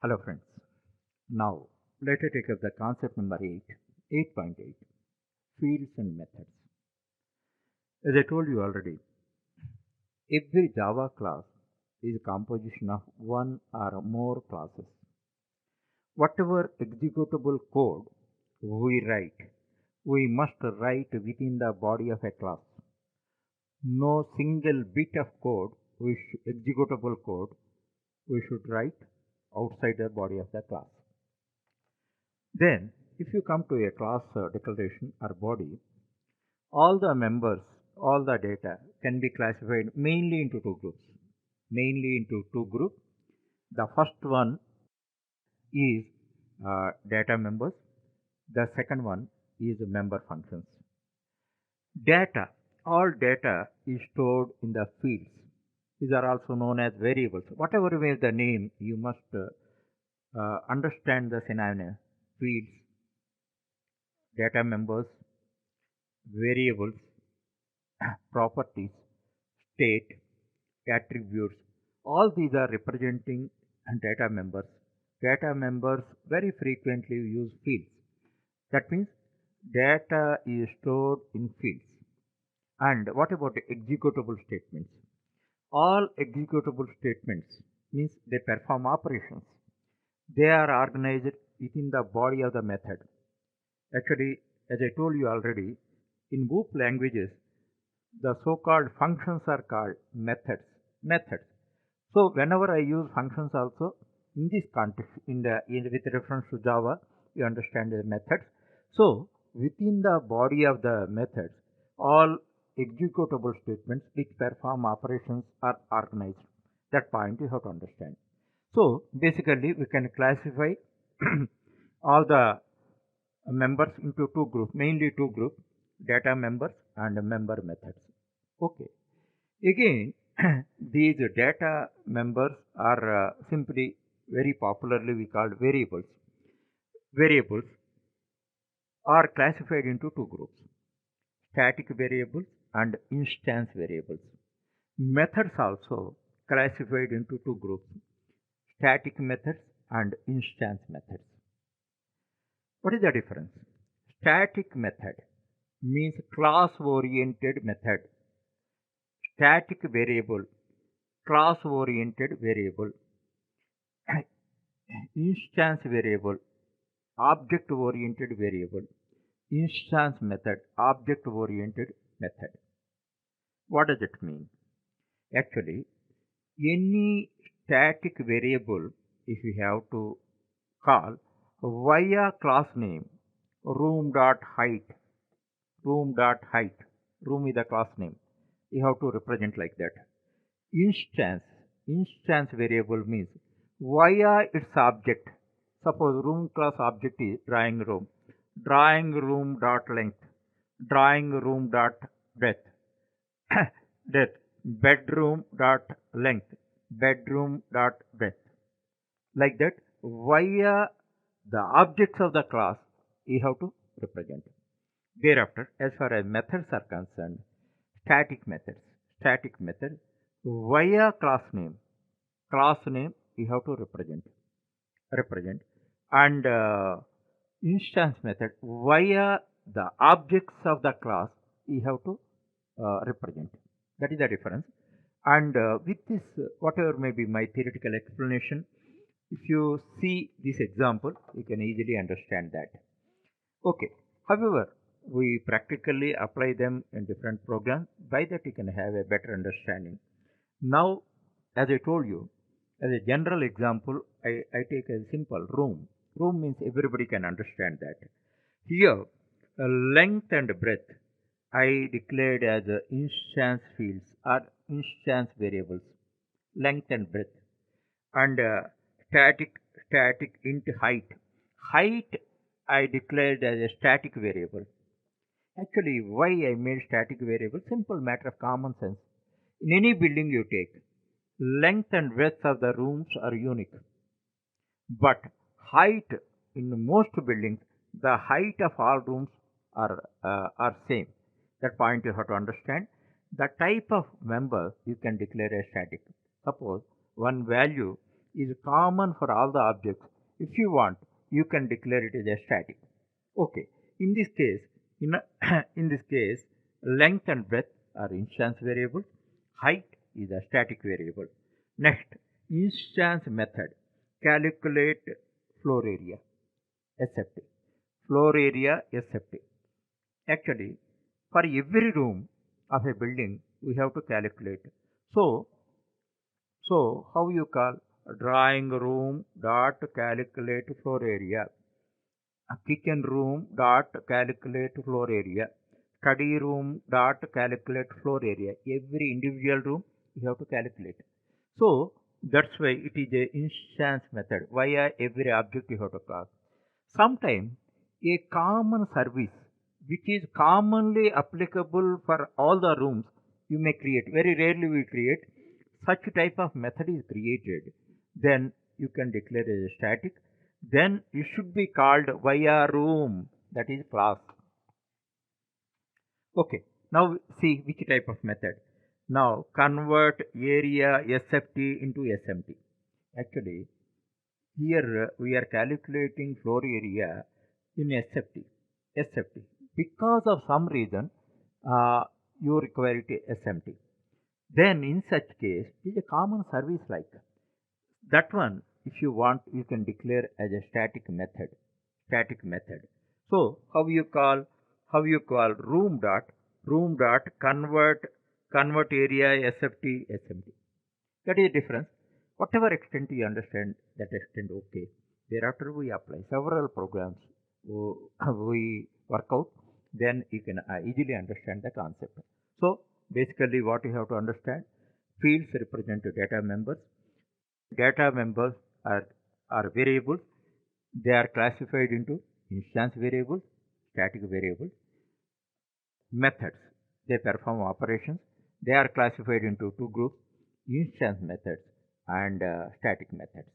Hello friends. Now let us take up the concept number 8, 8.8, fields and methods. As I told you already, every Java class is a composition of one or more classes. Whatever executable code we write, we must write within the body of a class. No single bit of code, executable code, we should write outside the body of the class. Then, if you come to a class declaration or body, all the members, all the data can be classified mainly into two groups. Mainly into two groups. The first one is data members. The second one is member functions. Data, all data is stored in the fields. These are also known as variables. Whatever is the name, you must understand the synonym. Fields, data members, variables, properties, state, attributes. All these are representing data members. Data members very frequently use fields. That means data is stored in fields. And what about the executable statements? All executable statements means they perform operations. They are organized within the body of the method. Actually, as I told you already, in WOOP languages, the so-called functions are called methods. Methods. So whenever I use functions also in this context, with reference to Java, you understand the methods. So within the body of the methods, all executable statements which perform operations are organized. That point you have to understand. So basically, we can classify all the members into two groups, mainly two groups, data members and member methods. Okay. Again, these data members are simply very popularly we call variables. Variables are classified into two groups, static variables and instance variables. Methods also classified into two groups, static methods and instance methods. What is the difference? Static method means class oriented method. Static variable, class oriented variable. Instance variable, object oriented variable. Instance method, object oriented method. What does it mean? Actually, any static variable, if you have to call via class name room.height, room.height, room is the class name, you have to represent like that. Instance variable means via its object. Suppose room class object is drawing room dot length, drawing room dot breadth, depth, bedroom dot length, bedroom dot breadth. Like that, via the objects of the class, you have to represent. Thereafter, as far as methods are concerned, static methods, static method via class name you have to represent, and instance method via the objects of the class you have to represent. That is the difference. And with this, whatever may be my theoretical explanation, if you see this example, you can easily understand that. Okay. However, we practically apply them in different programs. By that, you can have a better understanding. Now, as I told you, as a general example, I take a simple room. Room means everybody can understand that. Here, length and breadth I declared as instance fields or instance variables. Length and breadth. And static int height. Height I declared as a static variable. Actually, why I made static variable? Simple matter of common sense. In any building you take, length and breadth of the rooms are unique. But height in most buildings, the height of all rooms are same. That point you have to understand. The type of member you can declare as static. Suppose one value is common for all the objects. If you want, you can declare it as a static. Okay. In this case, in this case, length and breadth are instance variables. Height is a static variable. Next, instance method. Calculate floor area, SFT. Floor area, SFT. Actually, for every room of a building, we have to calculate. So how you call drawing room dot calculate floor area, a kitchen room dot calculate floor area, study room dot calculate floor area. Every individual room you have to calculate. So that's why it is a instance method. Via every object you have to call. Sometimes a common service which is commonly applicable for all the rooms you may create. Very rarely we create. Such type of method is created. Then you can declare as a static. Then it should be called via room, that is class. Okay, now see which type of method. Now convert area SFT into SMT. Actually, here we are calculating floor area in SFT. SFT. Because of some reason, you require it SMT. Then in such case, it is a common service like that one. If you want, you can declare as a static method. Static method. So how you call room dot convert area SFT SMT. That is the difference. Whatever extent you understand, that extent okay. Thereafter we apply several programs. We work out. Then you can easily understand the concept. So basically, what you have to understand: fields represent data members. Data members are variables. They are classified into instance variables, static variables. Methods, they perform operations. They are classified into two groups: instance methods and static methods.